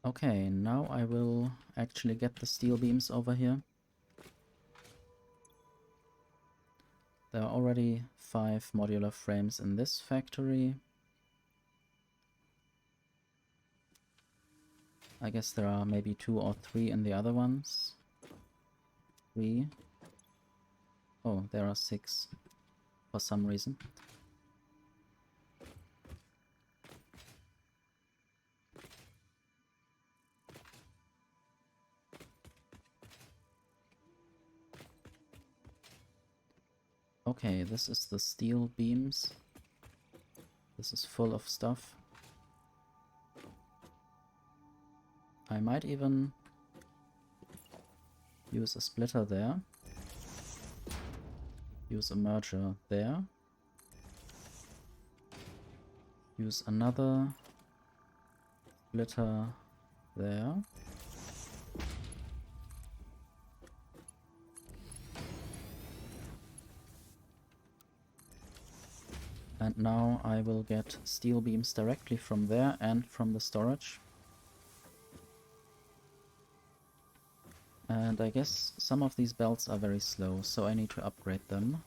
Okay, now I will actually get the steel beams over here. There are already 5 modular frames in this factory. I guess there are maybe 2 or 3 in the other ones. 3. Oh, there are 6 for some reason. Okay, this is the steel beams. This is full of stuff. I might even use a splitter there. Use a merger there. Use another splitter there. And now I will get steel beams directly from there and from the storage. And I guess some of these belts are very slow, so I need to upgrade them.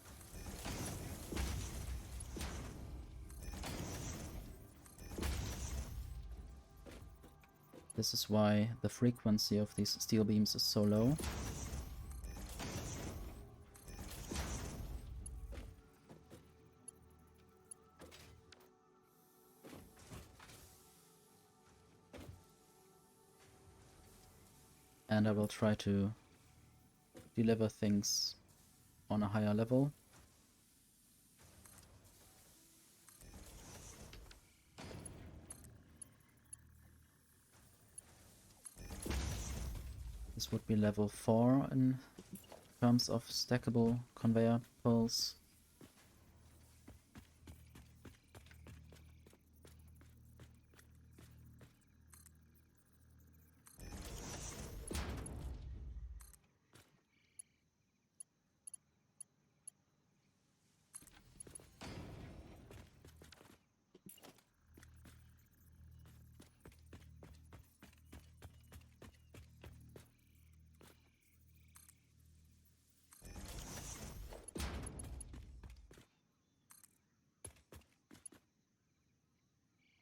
This is why the frequency of these steel beams is so low. And I will try to deliver things on a higher level. This would be level 4 in terms of stackable conveyor poles.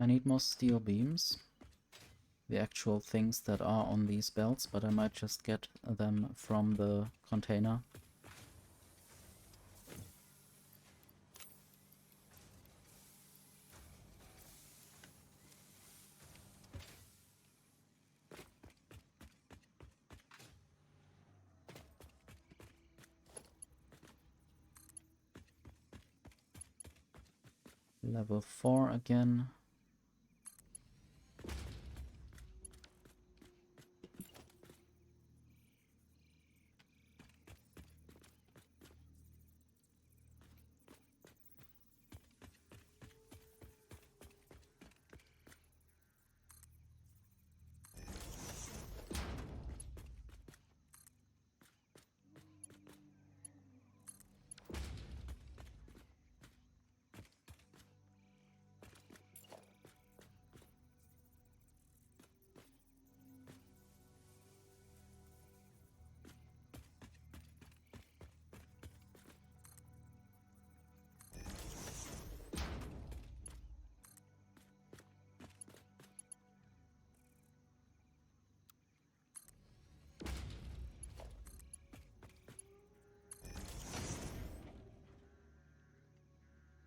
I need more steel beams, the actual things that are on these belts, but I might just get them from the container. Level 4 again.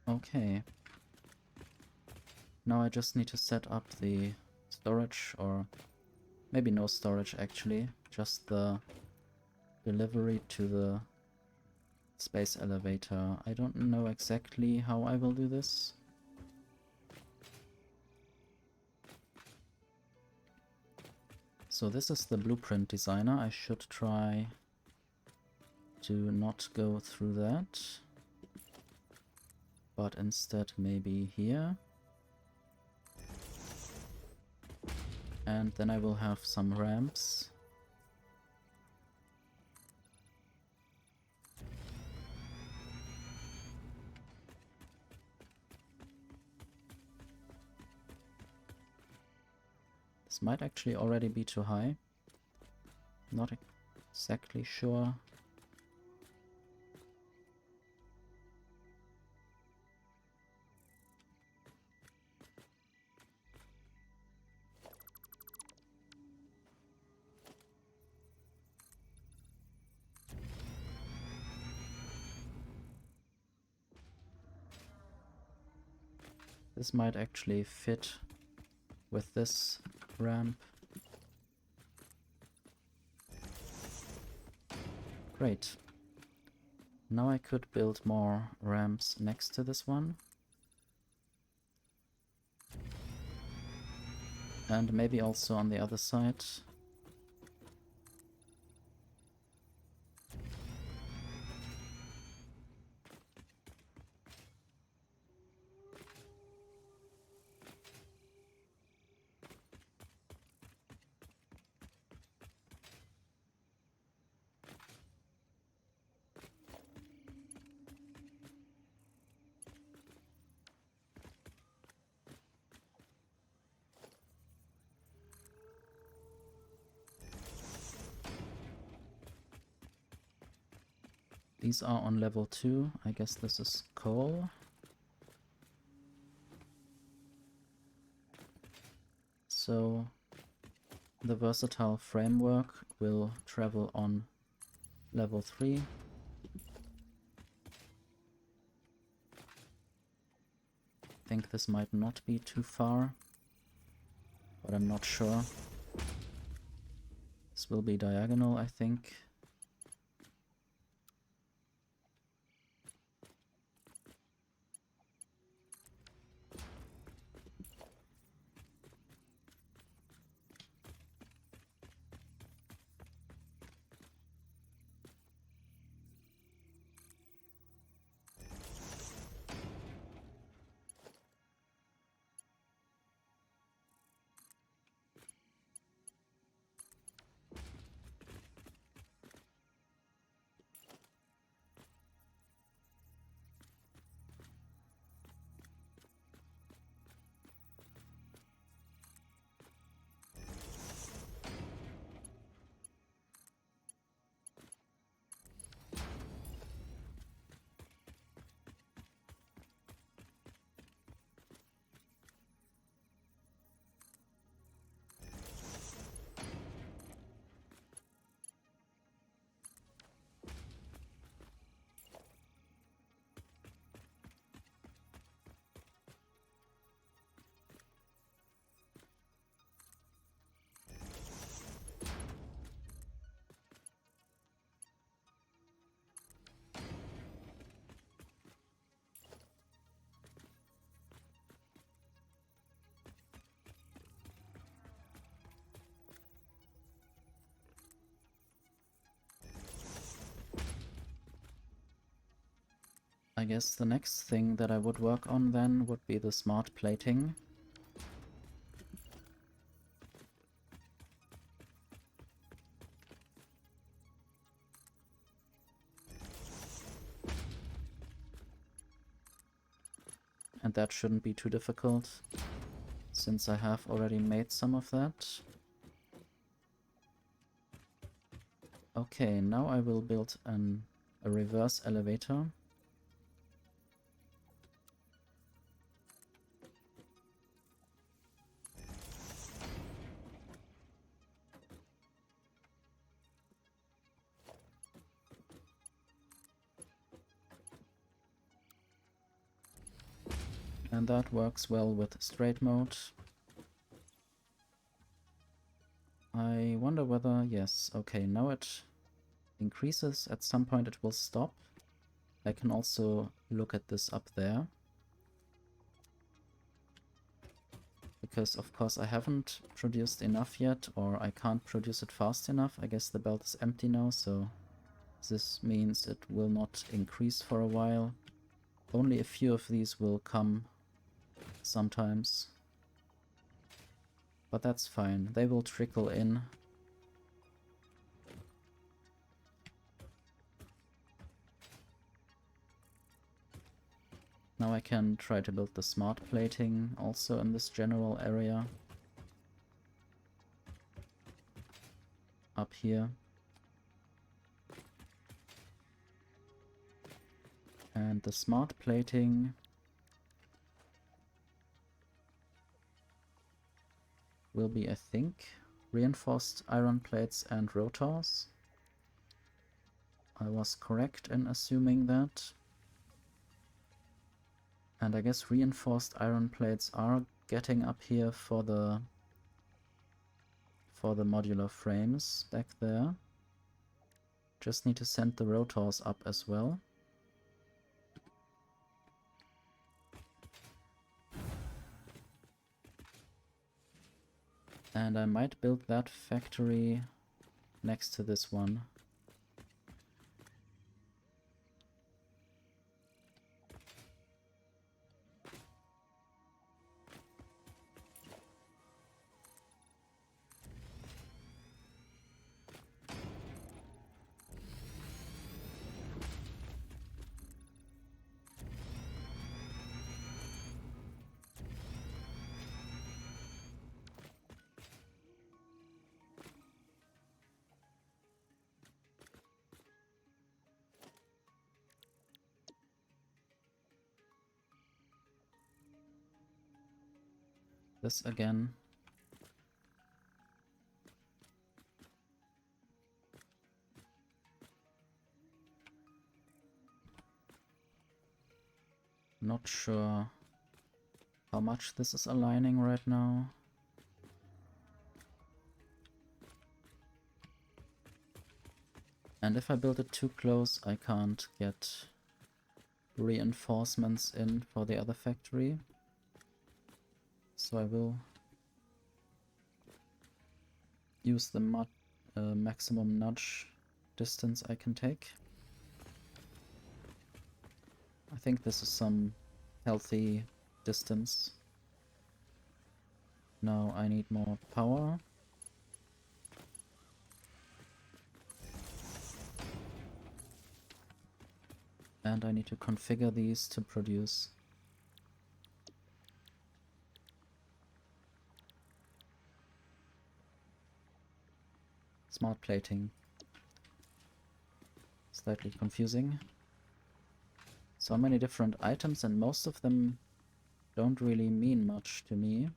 Okay. Now I just need to set up the storage, or maybe no storage actually, just the delivery to the space elevator. I don't know exactly how I will do this. So this is the blueprint designer. I should try to not go through that, but instead maybe here. And then I will have some ramps. This might actually already be too high. Not exactly sure. This might actually fit with this ramp. Great. Now I could build more ramps next to this one. And maybe also on the other side. These are on level 2. I guess this is coal. So the versatile framework will travel on level 3. I think this might not be too far, but I'm not sure. This will be diagonal, I think. I guess the next thing that I would work on then would be the smart plating. And that shouldn't be too difficult, since I have already made some of that. Okay, now I will build a reverse elevator. And that works well with straight mode. I wonder whether, yes, okay, now it increases. At some point it will stop. I can also look at this up there. Because of course I haven't produced enough yet, or I can't produce it fast enough. I guess the belt is empty now, so this means it will not increase for a while. Only a few of these will come sometimes. But that's fine, they will trickle in. Now I can try to build the smart plating also in this general area. up here. And the smart plating will be, I think, reinforced iron plates and rotors. I was correct in assuming that. And I guess reinforced iron plates are getting up here for the modular frames back there. Just need to send the rotors up as well. And I might build that factory next to this one. This again. Not sure how much this is aligning right now. And if I build it too close, I can't get reinforcements in for the other factory. So I will use the maximum nudge distance I can take. I think this is some healthy distance. Now I need more power. And I need to configure these to produce smart plating. Slightly confusing. So many different items, and most of them don't really mean much to me.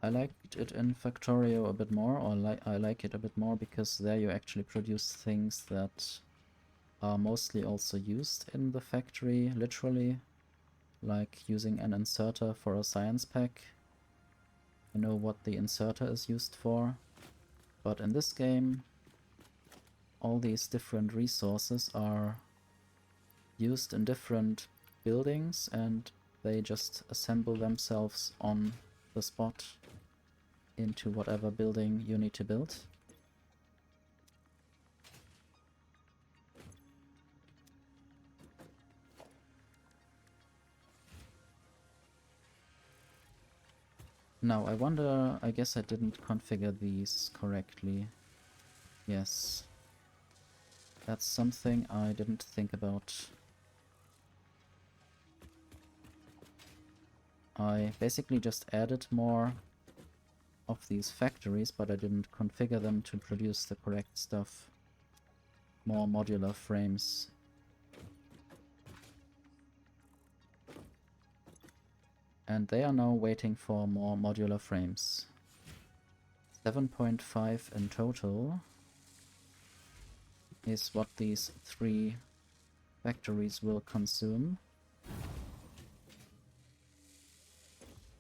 I liked it in Factorio a bit more, or I like it a bit more because there you actually produce things that are mostly also used in the factory, literally. Like using an inserter for a science pack. I know what the inserter is used for. But in this game, all these different resources are used in different buildings and they just assemble themselves on the spot into whatever building you need to build. Now I wonder, I guess I didn't configure these correctly. Yes. That's something I didn't think about. I basically just added more of these factories, but I didn't configure them to produce the correct stuff. More modular frames. And they are now waiting for more modular frames. 7.5 in total is what these 3 factories will consume.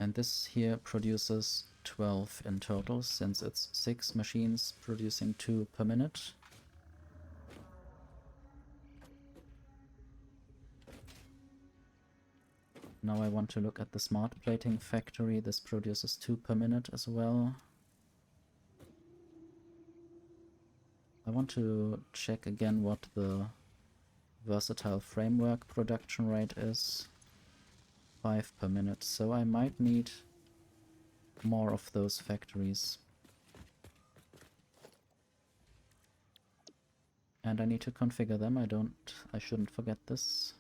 And this here produces 12 in total, since it's 6 machines producing 2 per minute. Now I want to look at the smart plating factory. This produces 2 per minute as well. I want to check again what the versatile framework production rate is. 5 per minute, so I might need more of those factories. And I need to configure them. I shouldn't forget this.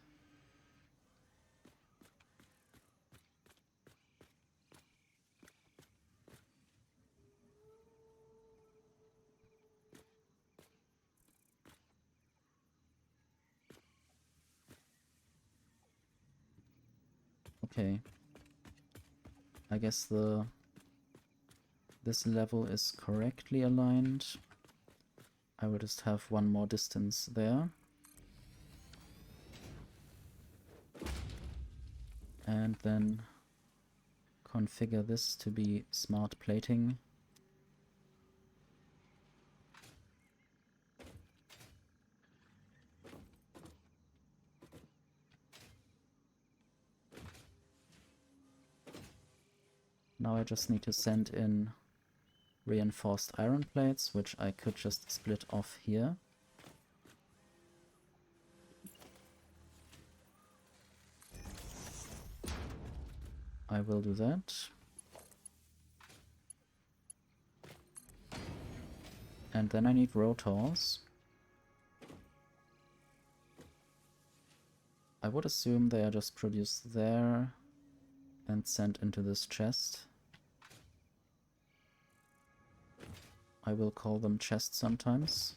Okay. I guess this level is correctly aligned. I will just have one more distance there. And then configure this to be smart plating. Now I just need to send in reinforced iron plates, which I could just split off here. I will do that. And then I need rotors. I would assume they are just produced there and sent into this chest. I will call them chests sometimes,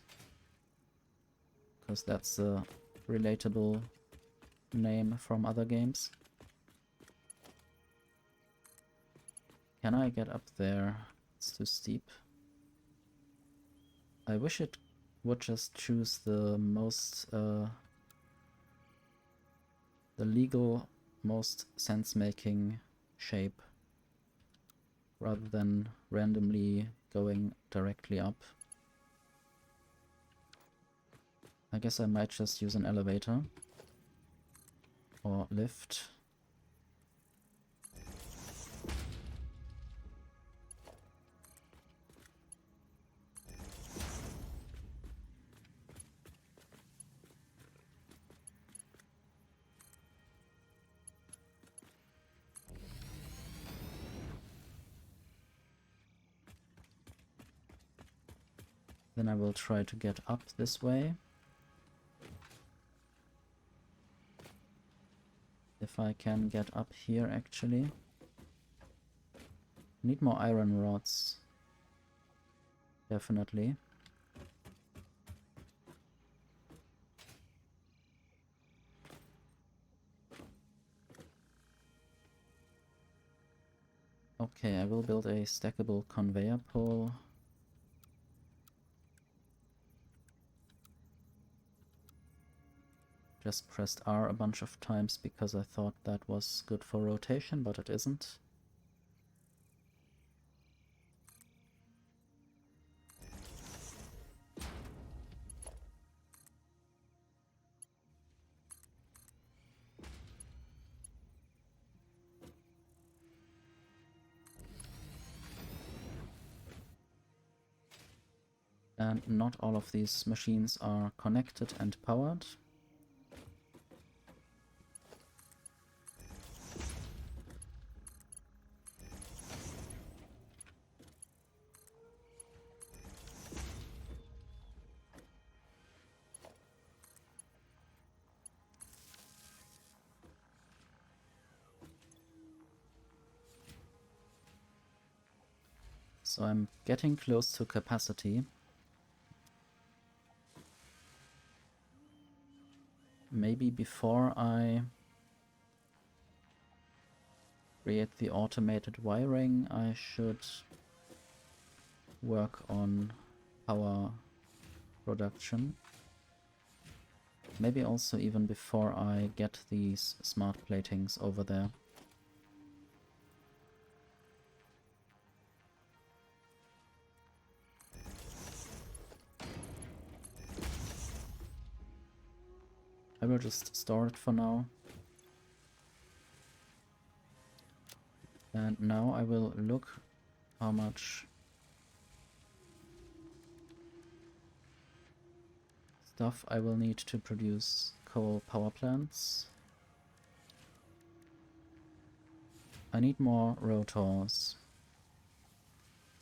because that's a relatable name from other games. Can I get up there? It's too steep. I wish it would just choose the most, the legal, most sense-making shape, rather than randomly going directly up. I guess I might just use an elevator or lift. Then I will try to get up this way. If I can get up here, actually. Need more iron rods. Definitely. Okay, I will build a stackable conveyor pole. Just pressed R a bunch of times because I thought that was good for rotation, but it isn't. And not all of these machines are connected and powered. So I'm getting close to capacity. Maybe before I create the automated wiring, I should work on power production. Maybe also even before I get these smart platings over there. I will just store it for now. And now I will look how much stuff I will need to produce coal power plants. I need more rotors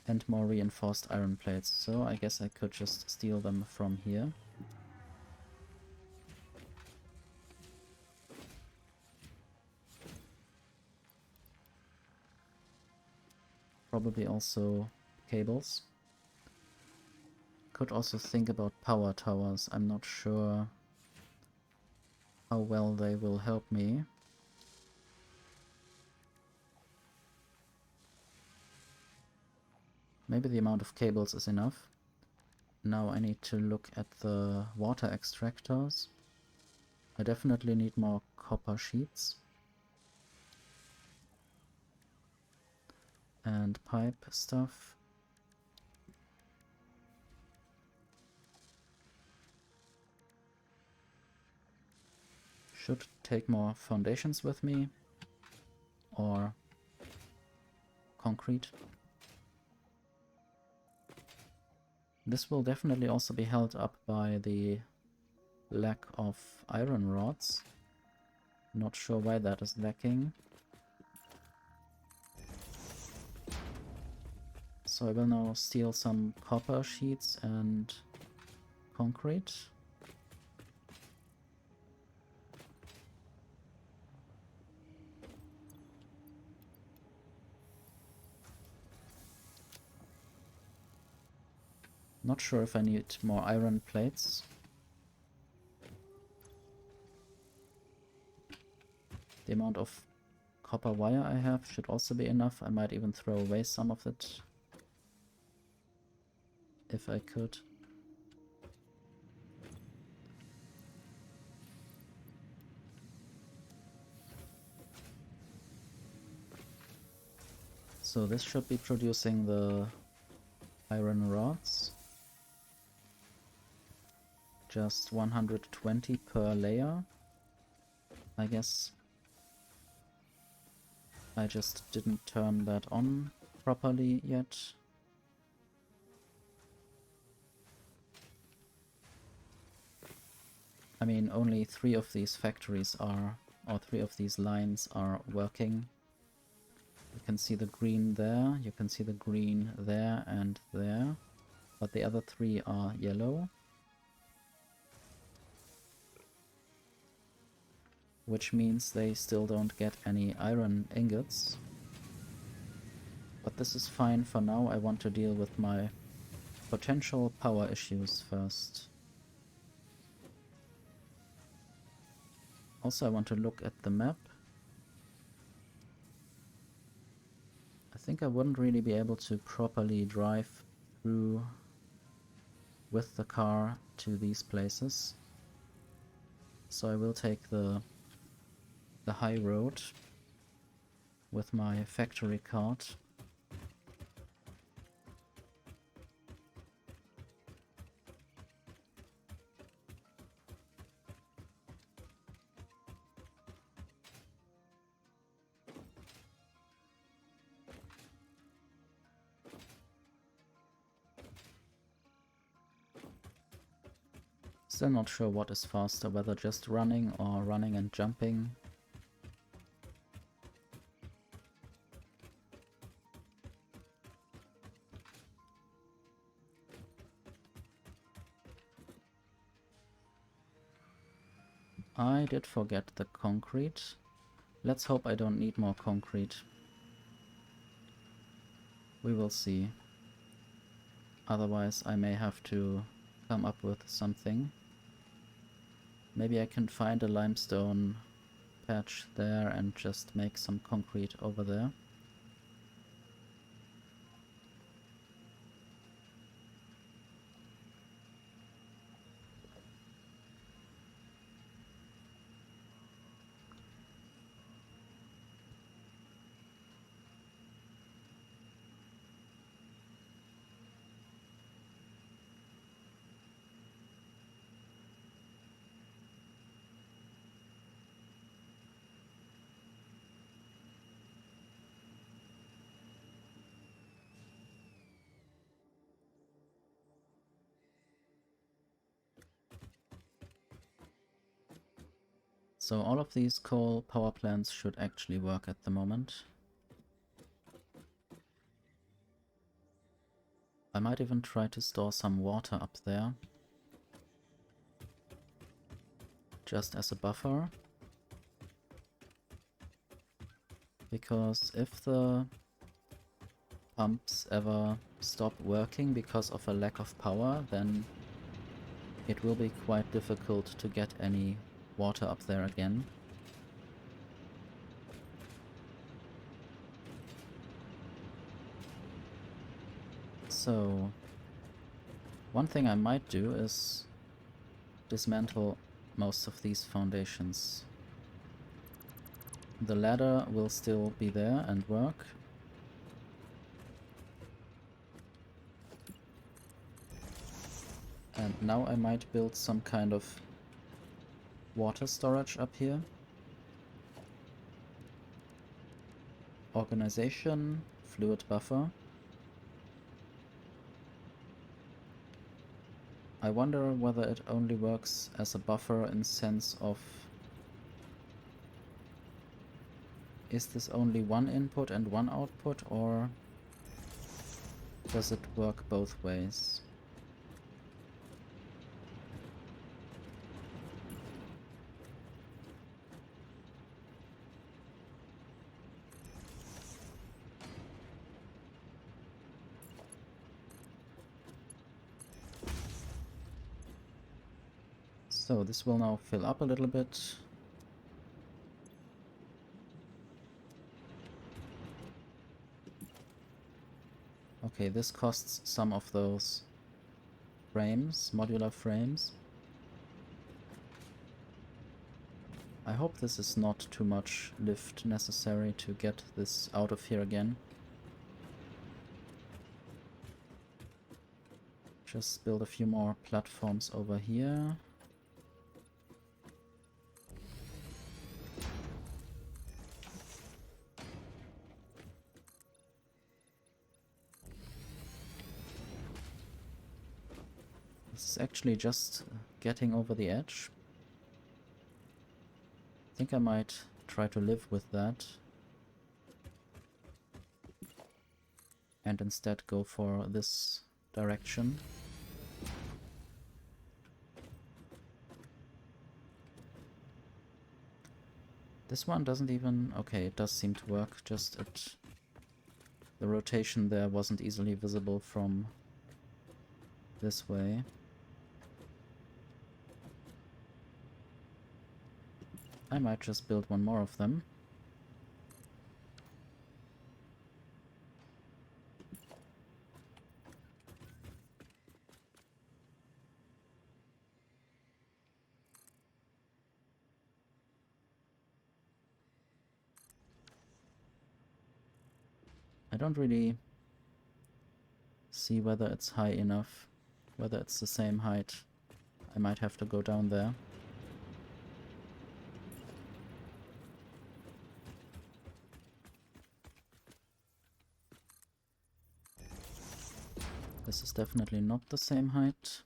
and more reinforced iron plates, so I guess I could just steal them from here. Probably also cables. Could also think about power towers. I'm not sure how well they will help me. Maybe the amount of cables is enough. Now I need to look at the water extractors. I definitely need more copper sheets. And pipe stuff. Should take more foundations with me. Or concrete. This will definitely also be held up by the lack of iron rods. Not sure why that is lacking. So I will now steal some copper sheets and concrete. Not sure if I need more iron plates. The amount of copper wire I have should also be enough. I might even throw away some of it if I could. So this should be producing the iron rods. Just 120 per layer. I guess I just didn't turn that on properly yet. I mean, only 3 of these factories are, or 3 of these lines are working. You can see the green there, you can see the green there and there, but the other 3 are yellow. Which means they still don't get any iron ingots. But this is fine for now. I want to deal with my potential power issues first. Also, I want to look at the map. I think I wouldn't really be able to properly drive through with the car to these places. So I will take the high road with my factory cart. Still not sure what is faster, whether just running or running and jumping. I did forget the concrete. Let's hope I don't need more concrete. We will see. Otherwise I may have to come up with something. Maybe I can find a limestone patch there and just make some concrete over there. So all of these coal power plants should actually work at the moment. I might even try to store some water up there. Just as a buffer. Because if the pumps ever stop working because of a lack of power, then it will be quite difficult to get any water up there again. So, one thing I might do is dismantle most of these foundations. The ladder will still be there and work. And now I might build some kind of water storage up here. Organization, fluid buffer. I wonder whether it only works as a buffer in sense of, is this only one input and one output, or does it work both ways? So this will now fill up a little bit. Okay, this costs some of those frames, modular frames. I hope this is not too much lift necessary to get this out of here again. Just build a few more platforms over here. This is actually just getting over the edge. I think I might try to live with that and instead go for this direction. This one doesn't even... okay, it does seem to work, just the rotation there wasn't easily visible from this way. I might just build one more of them. I don't really see whether it's high enough, whether it's the same height. I might have to go down there. This is definitely not the same height.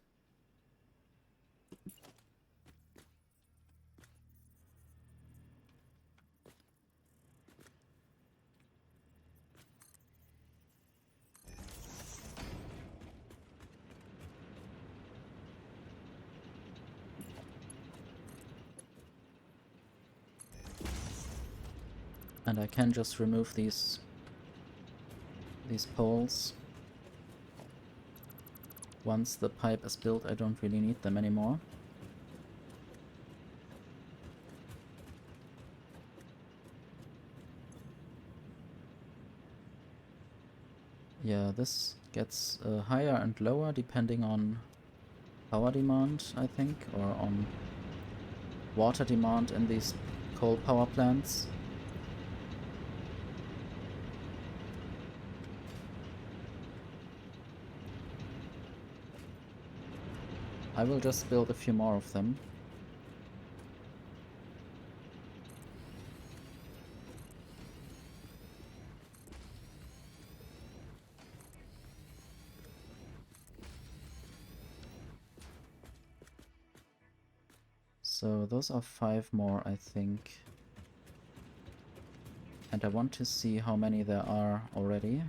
And I can just remove these poles. Once the pipe is built, I don't really need them anymore. Yeah, this gets higher and lower depending on power demand, I think, or on water demand in these coal power plants. I will just build a few more of them. So those are 5 more, I think. And I want to see how many there are already.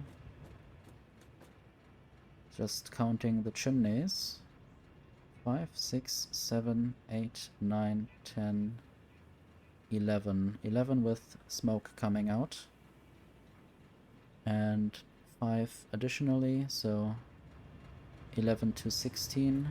Just counting the chimneys. 5, 6, 7, 8, 9, 10, 11. 11 with smoke coming out. And 5 additionally, so 11 to 16.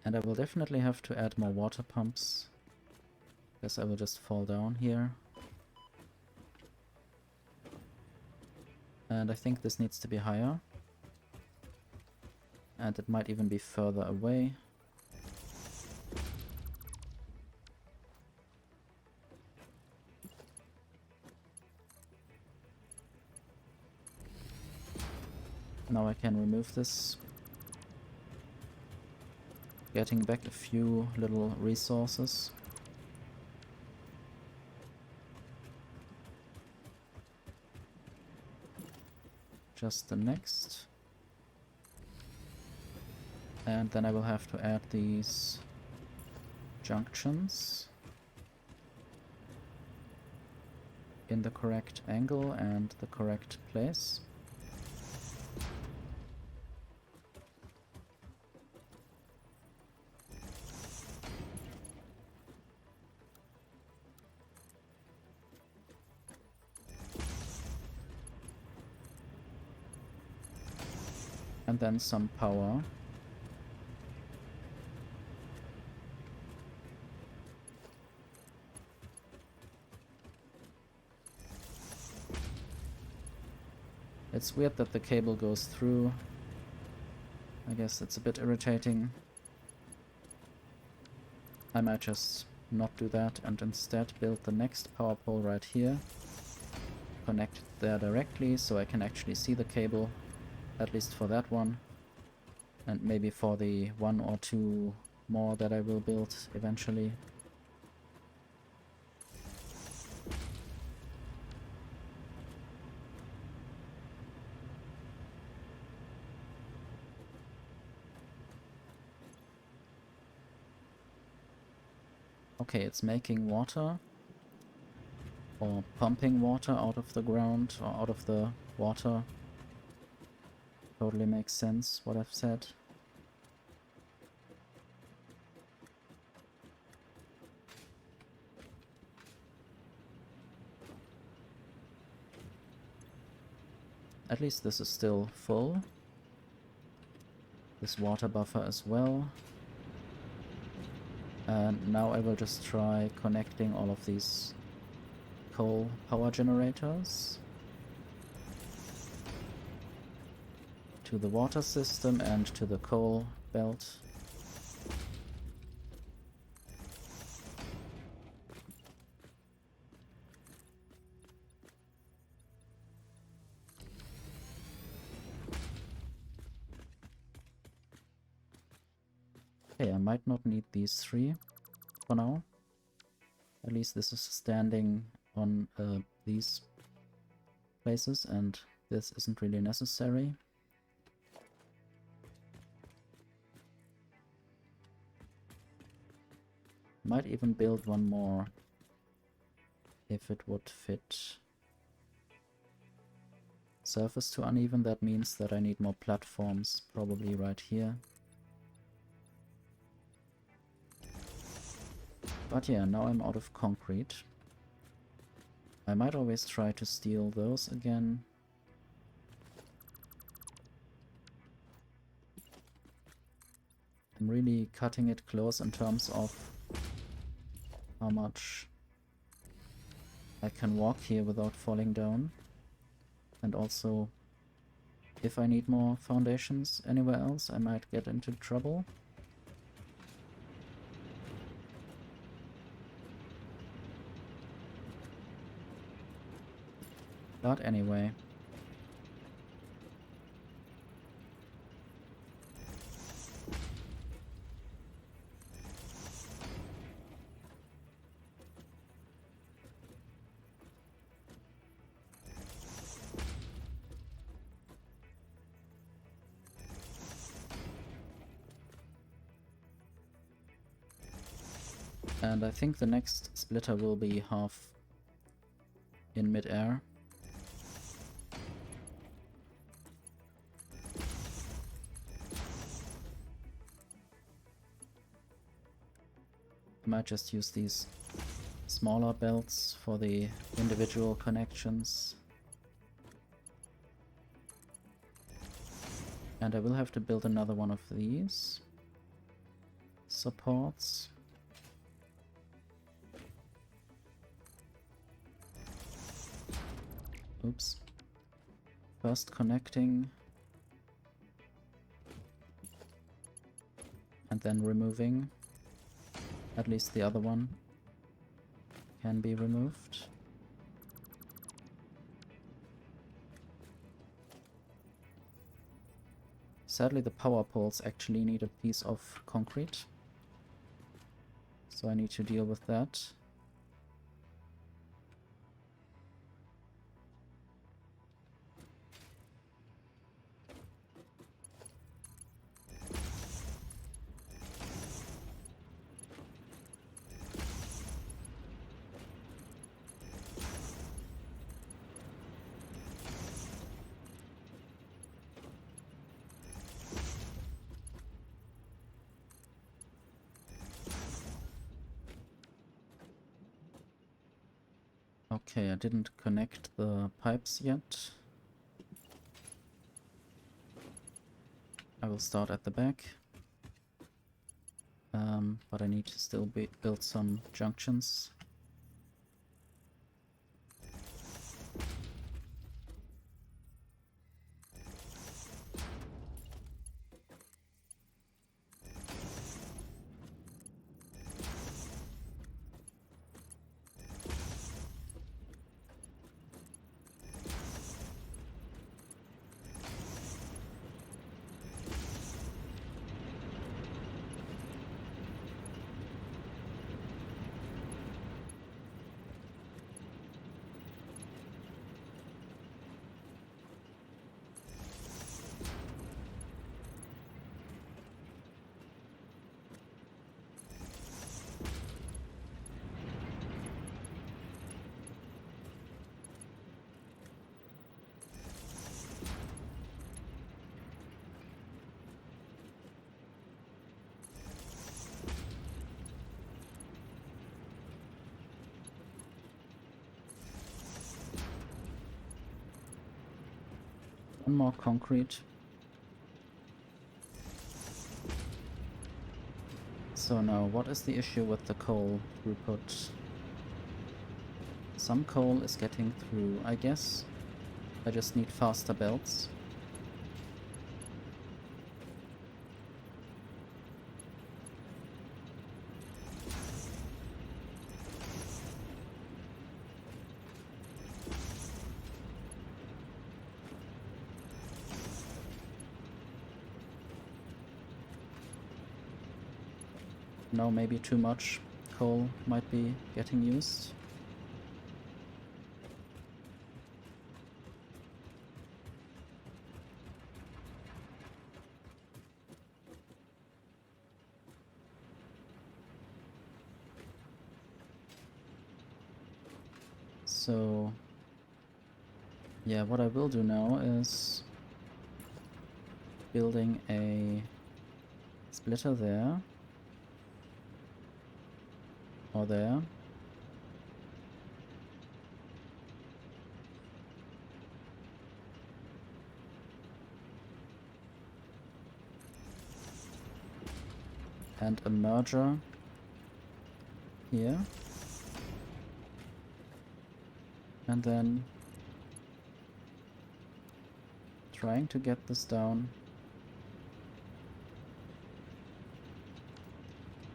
And I will definitely have to add more water pumps. Guess I will just fall down here. And I think this needs to be higher. And it might even be further away. Now I can remove this. Getting back a few little resources. Just the next. And then I will have to add these junctions in the correct angle and the correct place. And then some power. It's weird that the cable goes through. I guess it's a bit irritating. I might just not do that and instead build the next power pole right here. Connect it there directly so I can actually see the cable, at least for that one. And maybe for the 1 or 2 more that I will build eventually. Okay, it's making water. Or pumping water out of the ground or out of the water. Totally makes sense what I've said. At least this is still full. This water buffer as well. And now I will just try connecting all of these coal power generators to the water system and to the coal belt. Okay, I might not need these 3 for now. At least this is standing on these places and this isn't really necessary. Might even build one more if it would fit. Surface too uneven, that means that I need more platforms, probably right here. But yeah, now I'm out of concrete. I might always try to steal those again. I'm really cutting it close in terms of how much I can walk here without falling down. And also, if I need more foundations anywhere else, I might get into trouble. But anyway. And I think the next splitter will be half in mid-air. I might just use these smaller belts for the individual connections. And I will have to build another one of these. supports. Oops. First connecting. And then removing. At least the other one can be removed. Sadly, the power poles actually need a piece of concrete. So I need to deal with that. Okay, I didn't connect the pipes yet. I will start at the back. But I need to still build some junctions. One more concrete. So now, what is the issue with the coal throughput? Some coal is getting through, I guess. I just need faster belts. No, maybe too much coal might be getting used. So, yeah, what I will do now is building a splitter there. Or there. And a merger here. And then trying to get this down.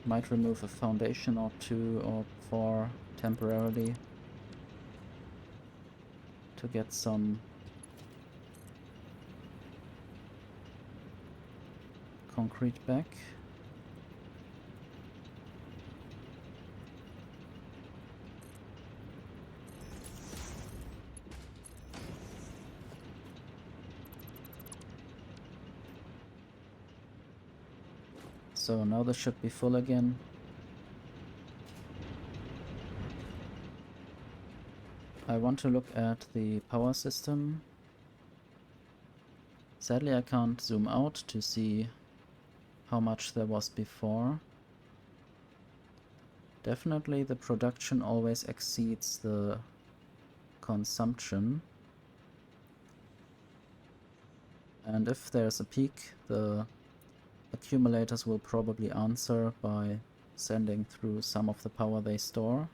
Might remove a foundation or 2 or 4 temporarily to get some concrete back. So now this should be full again. I want to look at the power system. Sadly, I can't zoom out to see how much there was before. Definitely the production always exceeds the consumption. And if there's a peak, the accumulators will probably answer by sending through some of the power they store.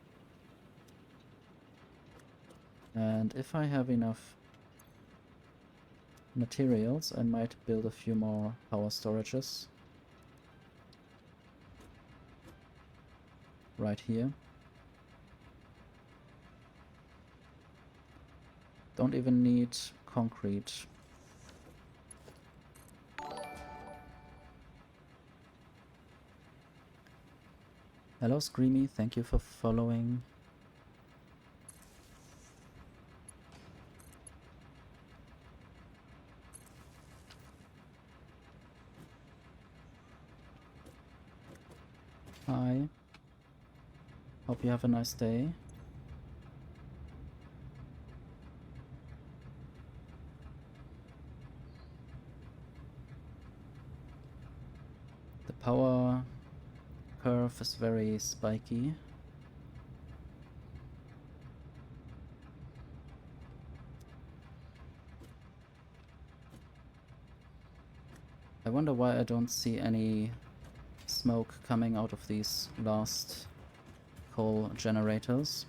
And if I have enough materials, I might build a few more power storages right here. Don't even need concrete. Hello Screamy, thank you for following. Hi. Hope you have a nice day. The power curve is very spiky. I wonder why I don't see any smoke coming out of these last coal generators.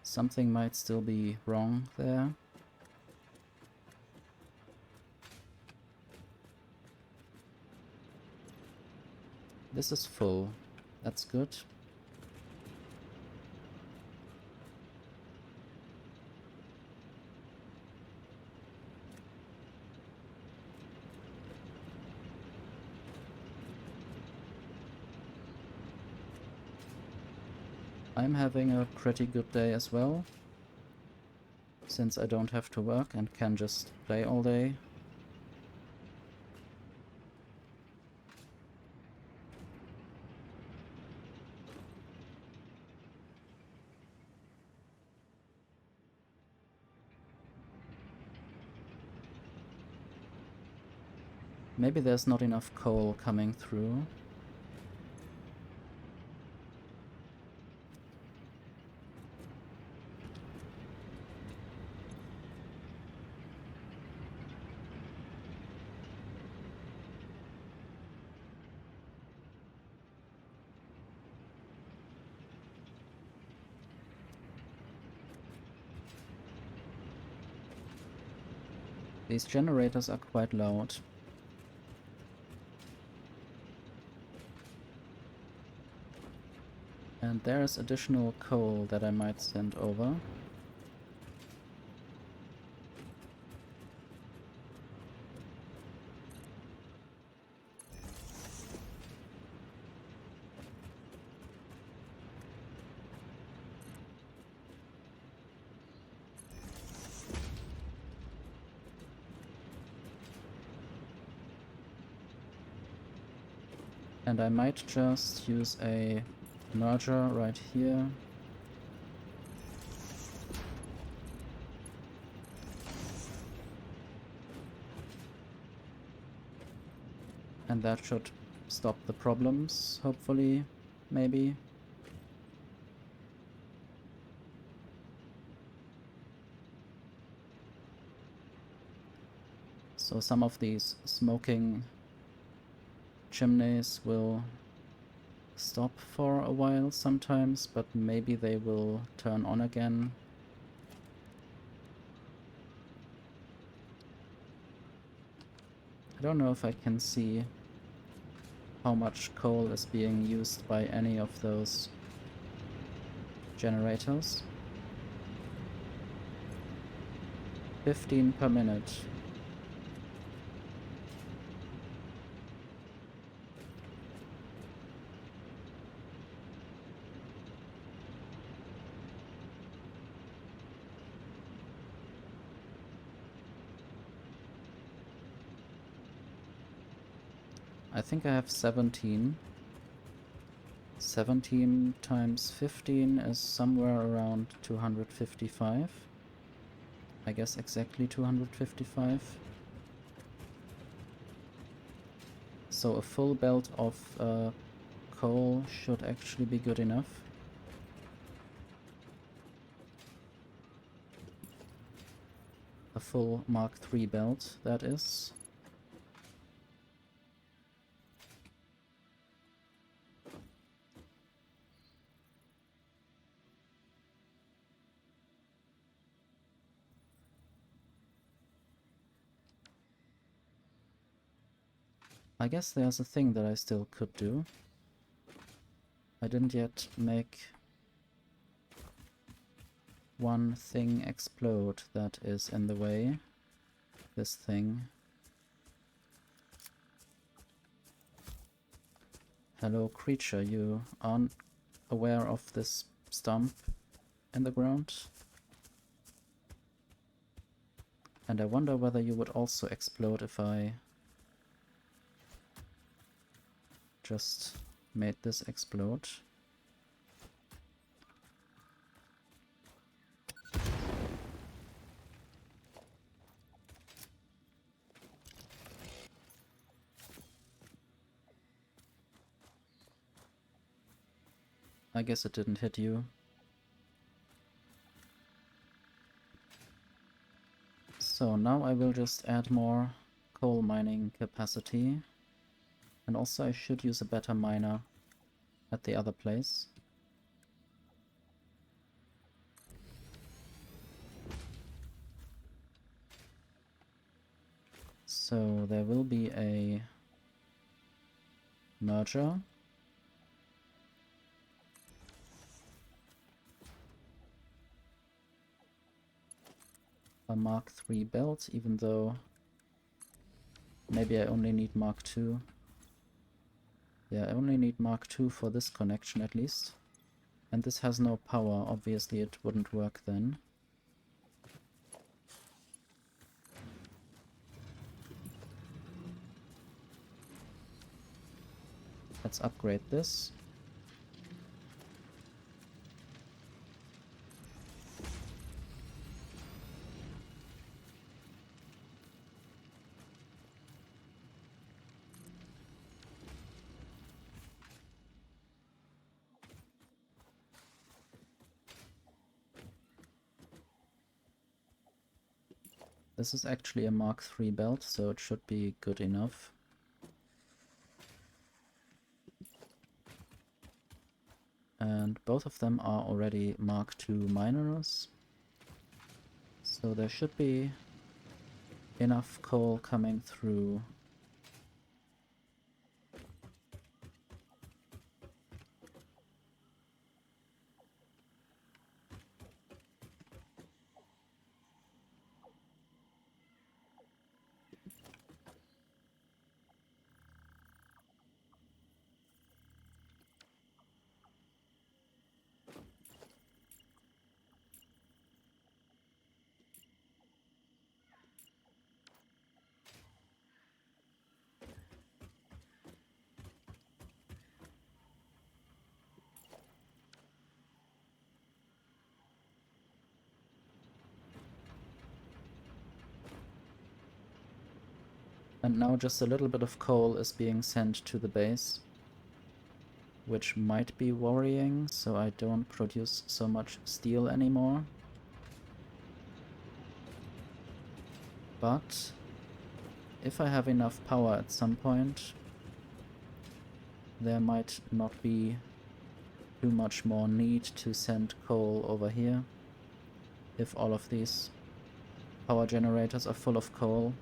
Something might still be wrong there. This is full. That's good. I'm having a pretty good day as well, since I don't have to work and can just play all day. Maybe there's not enough coal coming through. These generators are quite loud. And there's additional coal that I might send over. And I might just use a merger right here. And that should stop the problems, hopefully, maybe. So some of these smoking chimneys will stop for a while sometimes, but maybe they will turn on again. I don't know if I can see how much coal is being used by any of those generators. 15 per minute. I think I have 17. 17 times 15 is somewhere around 255. I guess exactly 255. So a full belt of coal should actually be good enough. full Mark III belt, that is. I guess there's a thing that I still could do. I didn't yet make one thing explode that is in the way. This thing. Hello creature, you aren't aware of this stump in the ground? And I wonder whether you would also explode if I just made this explode. I guess it didn't hit you. So now I will just add more coal mining capacity. And also I should use a better miner at the other place. So there will be a merger. A Mark III belt, even though maybe I only need Mark II. Yeah, I only need Mark II for this connection at least. And this has no power, obviously it wouldn't work then. Let's upgrade this. This is actually a Mark III belt, so it should be good enough. And both of them are already Mark II miners. So there should be enough coal coming through. And now just a little bit of coal is being sent to the base, which might be worrying, so I don't produce so much steel anymore. But if I have enough power at some point, there might not be too much more need to send coal over here. If all of these power generators are full of coal.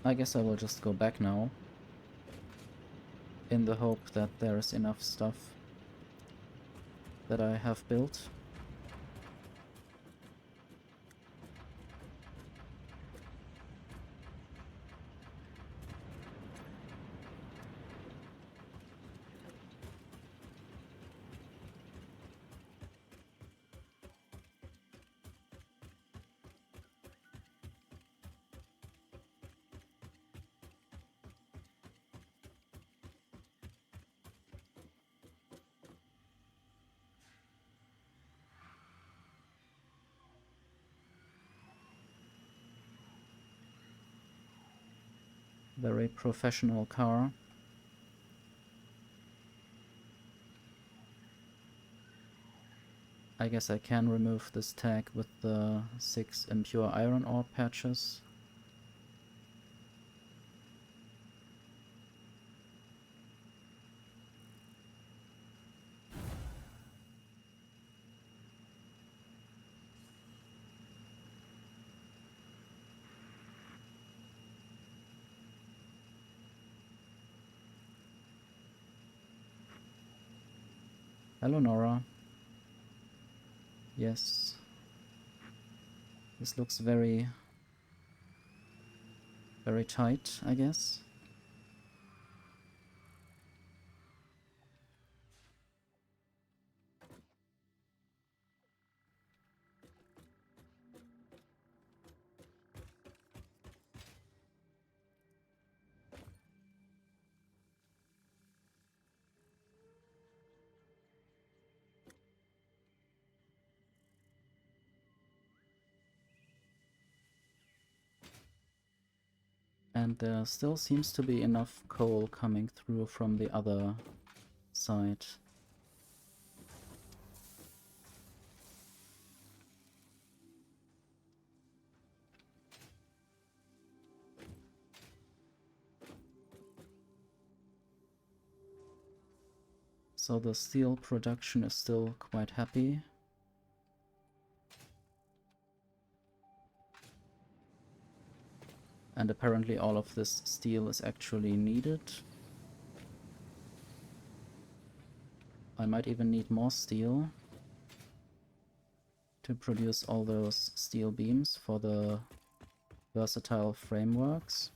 I guess I will just go back now, in the hope that there is enough stuff that I have built. Very professional car. I guess I can remove this tag with the 6 impure iron ore patches. Hello, Nora. Yes. This looks very tight, I guess. And there still seems to be enough coal coming through from the other side. So the steel production is still quite happy. And apparently all of this steel is actually needed. I might even need more steel to produce all those steel beams for the versatile frameworks.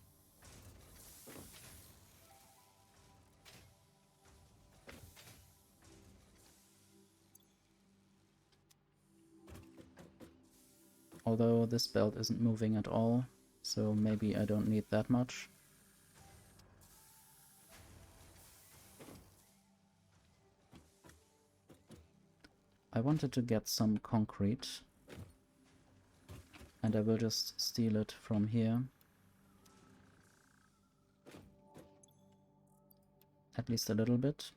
Although this belt isn't moving at all, so maybe I don't need that much. I wanted to get some concrete, and I will just steal it from here. At least a little bit.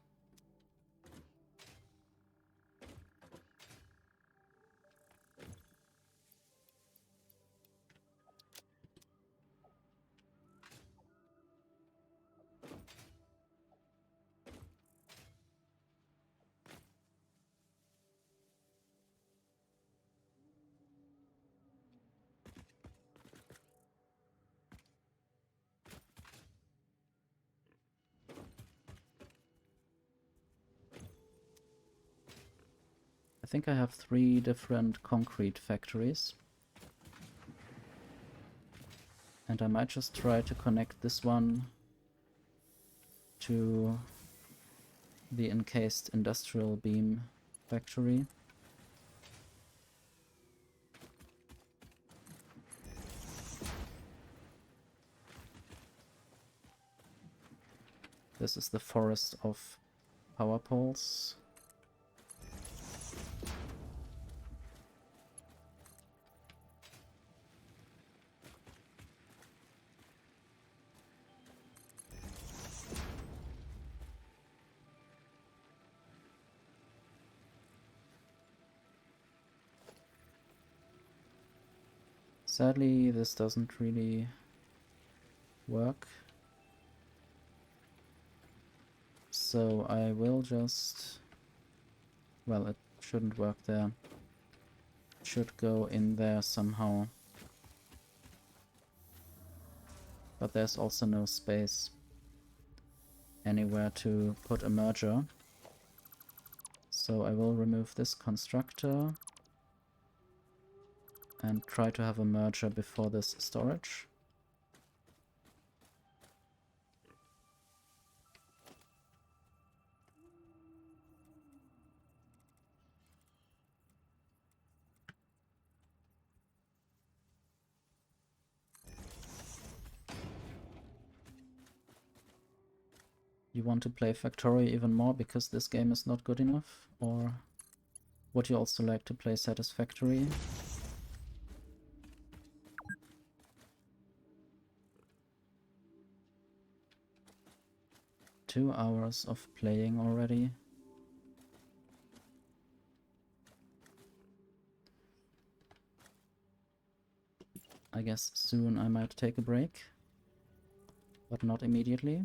I think I have 3 different concrete factories. And I might just try to connect this one to the encased industrial beam factory. This is the forest of power poles. Sadly, this doesn't really work. So I will just... well, it shouldn't work there. It should go in there somehow. But there's also no space anywhere to put a merger. So I will remove this constructor and try to have a merger before this storage. You want to play Factory even more because this game is not good enough? Or would you also like to play Satisfactory? 2 hours of playing already. I guess soon I might take a break, but not immediately.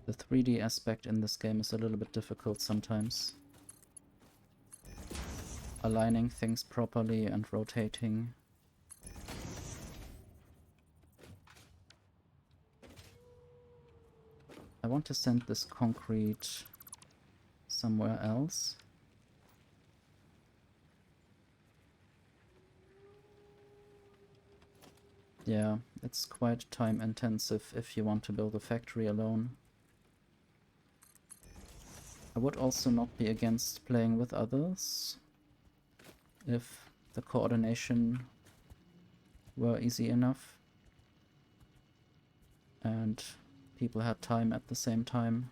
The 3D aspect in this game is a little bit difficult sometimes. Aligning things properly and rotating. I want to send this concrete somewhere else. Yeah, it's quite time intensive if you want to build a factory alone. I would also not be against playing with others if the coordination were easy enough and people had time at the same time.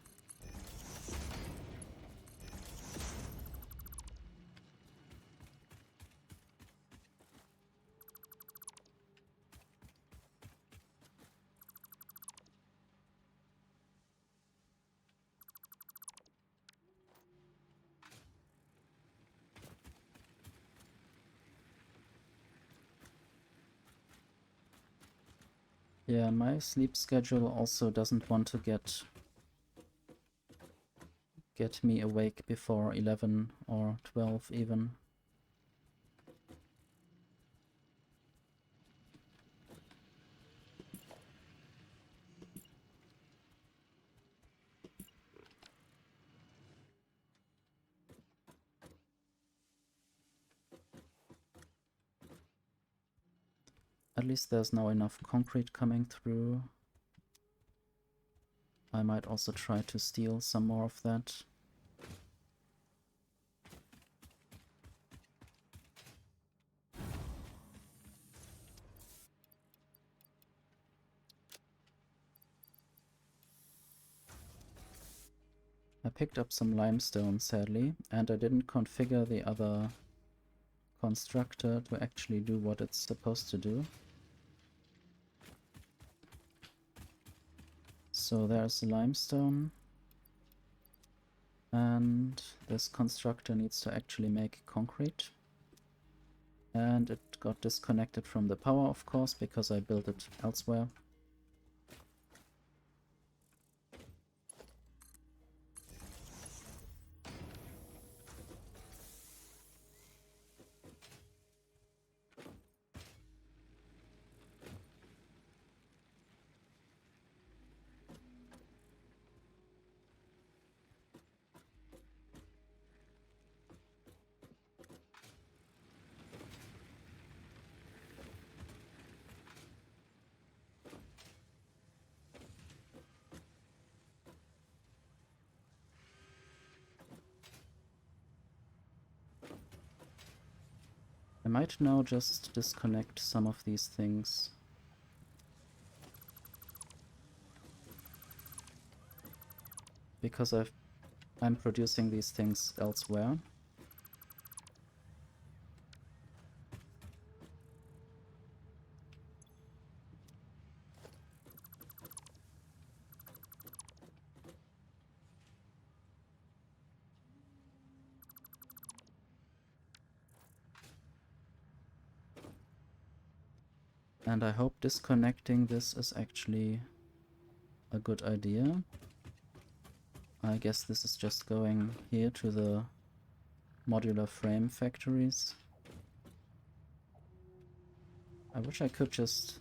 Yeah, my sleep schedule also doesn't want to get me awake before 11 or 12 even. At least there's now enough concrete coming through. I might also try to steal some more of that. I picked up some limestone, sadly, and I didn't configure the other constructor to actually do what it's supposed to do. So there's limestone, and this constructor needs to actually make concrete. And it got disconnected from the power, of course, because I built it elsewhere. I might now just disconnect some of these things. Because I'm producing these things elsewhere. And I hope disconnecting this is actually a good idea. I guess this is just going here to the modular frame factories. I wish I could just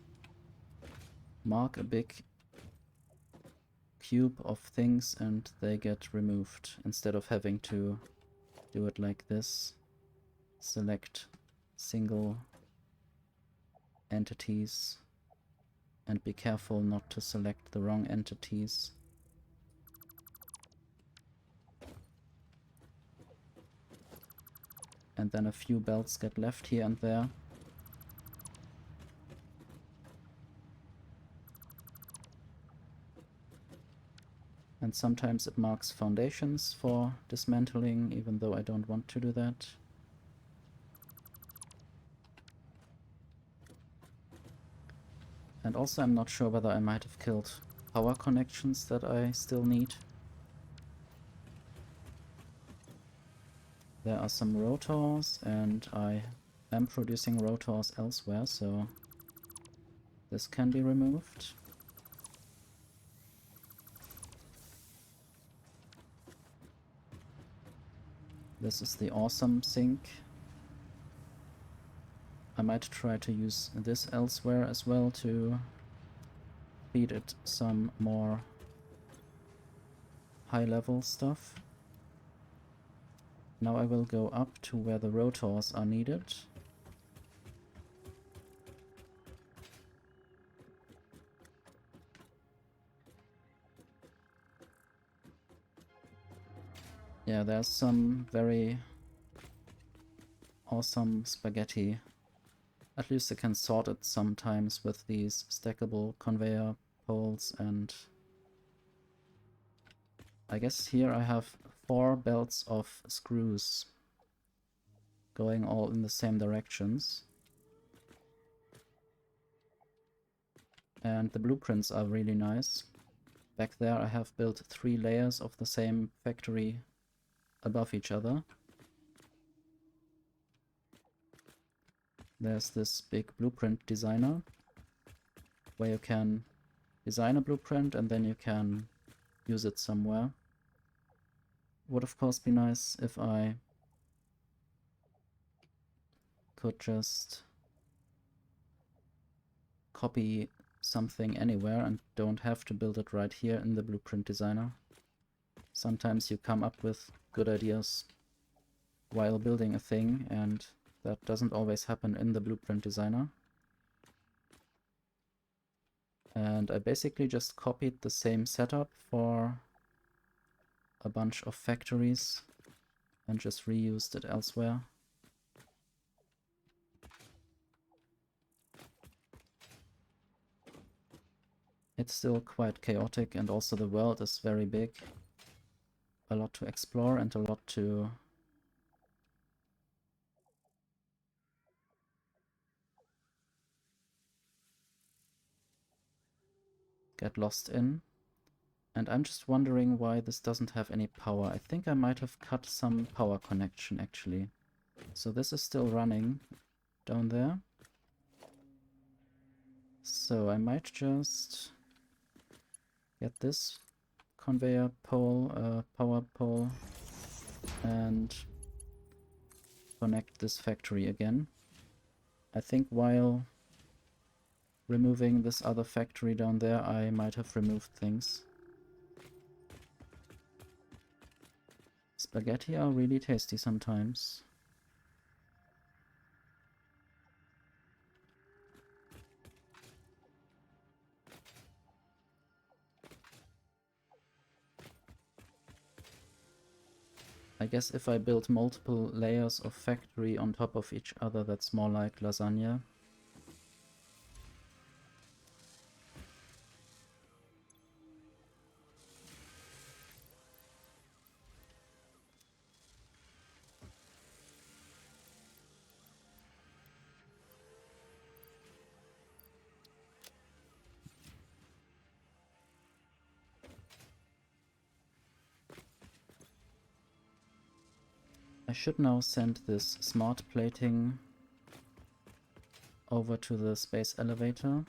mark a big cube of things and they get removed instead of having to do it like this. Select single entities and be careful not to select the wrong entities. And then a few belts get left here and there. And sometimes it marks foundations for dismantling, even though I don't want to do that. And also I'm not sure whether I might have killed power connections that I still need. There are some rotors, and I am producing rotors elsewhere, so this can be removed. This is the awesome sink. I might try to use this elsewhere as well to feed it some more high-level stuff. Now I will go up to where the rotors are needed. Yeah, there's some very awesome spaghetti. At least I can sort it sometimes with these stackable conveyor poles, and I guess here I have 4 belts of screws going all in the same directions. And the blueprints are really nice. Back there I have built 3 layers of the same factory above each other. There's this big blueprint designer where you can design a blueprint and then you can use it somewhere. Would of course be nice if I could just copy something anywhere and don't have to build it right here in the blueprint designer. Sometimes you come up with good ideas while building a thing, and that doesn't always happen in the blueprint designer. And I basically just copied the same setup for a bunch of factories and just reused it elsewhere. It's still quite chaotic, and also the world is very big. A lot to explore and a lot to get lost in. And I'm just wondering why this doesn't have any power. I think I might have cut some power connection actually. So this is still running down there. So I might just get this conveyor pole, power pole, and connect this factory again. I think while removing this other factory down there, I might have removed things. Spaghetti are really tasty sometimes. I guess if I build multiple layers of factory on top of each other, that's more like lasagna. I should now send this smart plating over to the space elevator.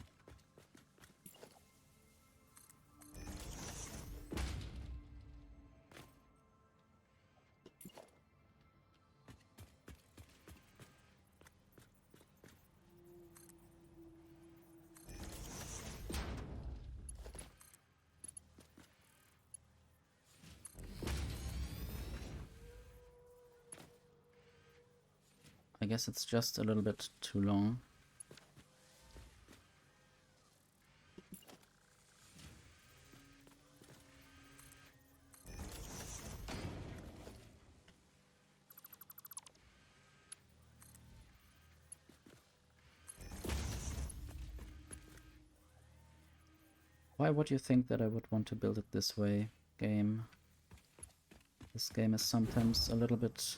I guess it's just a little bit too long. Why would you think that I would want to build it this way? game. This game is sometimes a little bit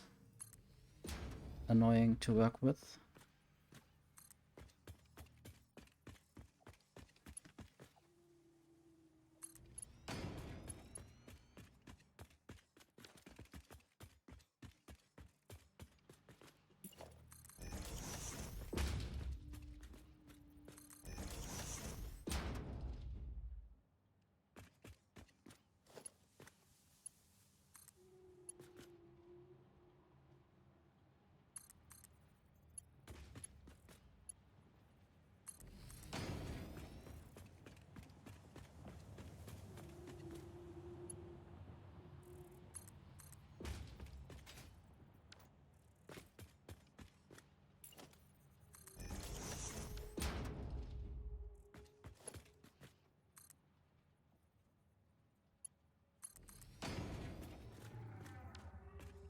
annoying to work with.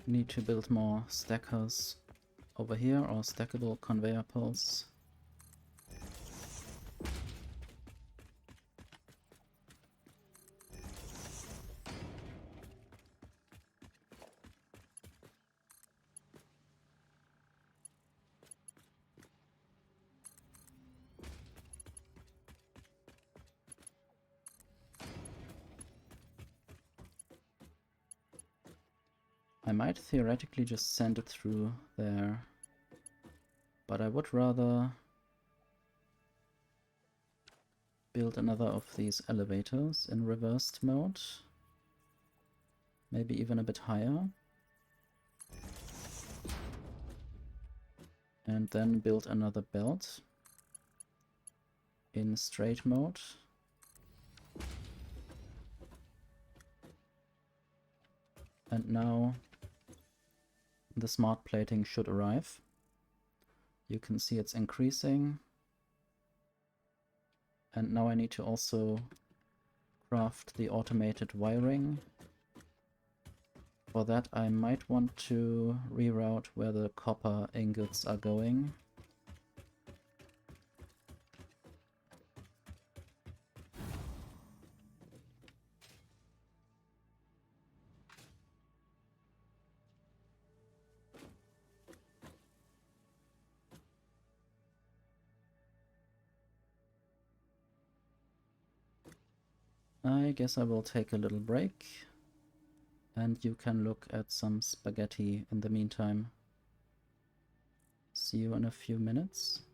Need to build more stackers over here, or stackable conveyor poles. I might theoretically just send it through there, but I would rather build another of these elevators in reversed mode, maybe even a bit higher, and then build another belt in straight mode. And now the smart plating should arrive. You can see it's increasing. And now I need to also craft the automated wiring. For that I might want to reroute where the copper ingots are going. I guess I will take a little break, and you can look at some spaghetti in the meantime. See you in a few minutes.